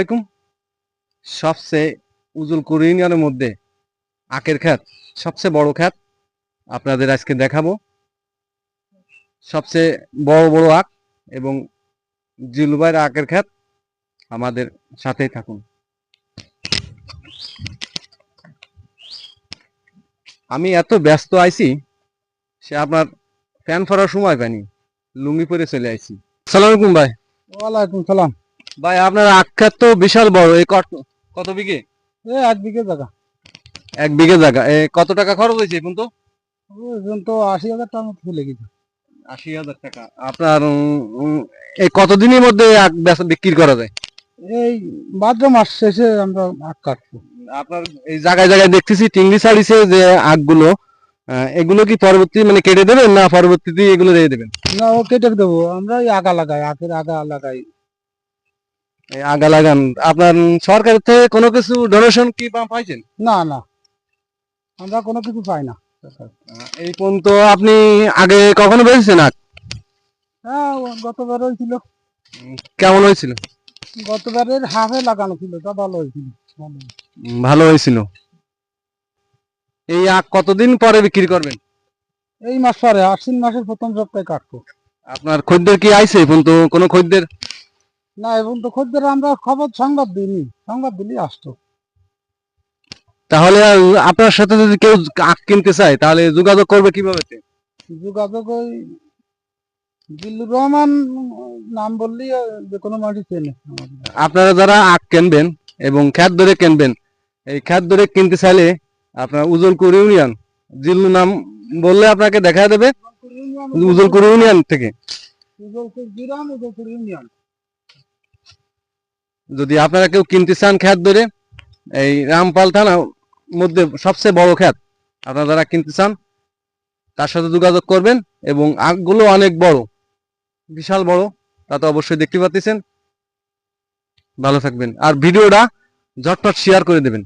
আসসালামু সবচেয়ে উজুলকুর ইউনিয়নের মধ্যে আখের ক্ষেত, সবচেয়ে বড় ক্ষেত আপনাদের আজকে দেখাবো। সবচেয়ে বড় বড় আখ এবং জিলুবাইয়ের আখের ক্ষেত। আমাদের সাথেই থাকুন। আমি এত ব্যস্ত আইছি, সে আপনার ফ্যান ফরার সময় পাইনি, লুঙ্গি পরে চলে আইছি। আসসালামু আলাইকুম ভাই। ওয়ালাইকুম সালাম। ভাই আপনার আখ ক্ষেত তো বিশাল বড়, এই কত বিঘে? 1 বিঘে জায়গা। 1 বিঘে জায়গা। কত টাকা খরচ হয়েছে এখন? তো ওজন তো 80,000 টাকার মতো চলে গেছে। 80,000 টাকা। আপনার এই কতদিনের মধ্যে আখ বিক্রি করা যায়? এই ভাদ্র মাস শেষে আমরা আখ কাটবো। আপনার এই জায়গায় জায়গায় দেখতেছি টিংলি ছাড়িছে যে আখগুলো, এগুলো কি পরবর্তী মানে কেটে দেবেন না পরবর্তীতে এগুলো দিয়ে দেবেন? না, ও কেটে দেবো। আমরা এই আগা লাগাই, আখের আগা লাগাই। এই আগা লাগান। আপনার সরকারের থেকে কোনো কিছু ডোনেশন কি পাইছেন? না না, আমরা কোনো কিছু পাই না। এই পর্যন্ত আপনি আগে কখনো বেচেছেন আখ? হ্যাঁ, গতবার হয়েছিল। কেমন হয়েছিল? গতবারের হাফে লাগানো ছিল, তা ভালো হয়েছিল। ভালো হয়েছিল। এই আখ কতদিন পরে বিক্রি করবেন? এই মাস পরে আশ্বিন মাসের প্রথম সপ্তাহে কাটবো। আপনার খদ্দের কি আইছে এখন? তো কোনো খদ্দের? না, এবং তো খদ্দের আমরা খবর সংবাদ দিইনি, সংবাদ দিলি আসতো। তাহলে আপনার সাথে যদি কেউ আখ কিনতে চায় তাহলে যোগাযোগ করবে কিভাবে? যোগাযোগ ওই জিল্লুর রহমান নাম বললেই যে কোনো মানুষ চেনে আমাদের। আপনারা যারা আখ কিনবেন এবং খ্যাত ধরে কিনবেন, এই খ্যাত ধরে কিনতে চাইলে আপনার উজলকুর ইউনিয়ন, জিল্লু নাম বললে আপনাকে দেখা দেবে উজলকুর ইউনিয়ন থেকে। যদি আপনারা কেউ কিনতে চান খ্যাত ধরে, এই রামপাল থানা মধ্যে সবচেয়ে বড় খ্যাত, আপনারা যারা কিনতে চান তার সাথে যোগাযোগ করবেন। এবং আখগুলো অনেক বড়, বিশাল বড়, তা তো অবশ্যই দেখতে পাচ্ছেন। ভালো থাকবেন আর ভিডিওটা ঝটপট শেয়ার করে দেবেন।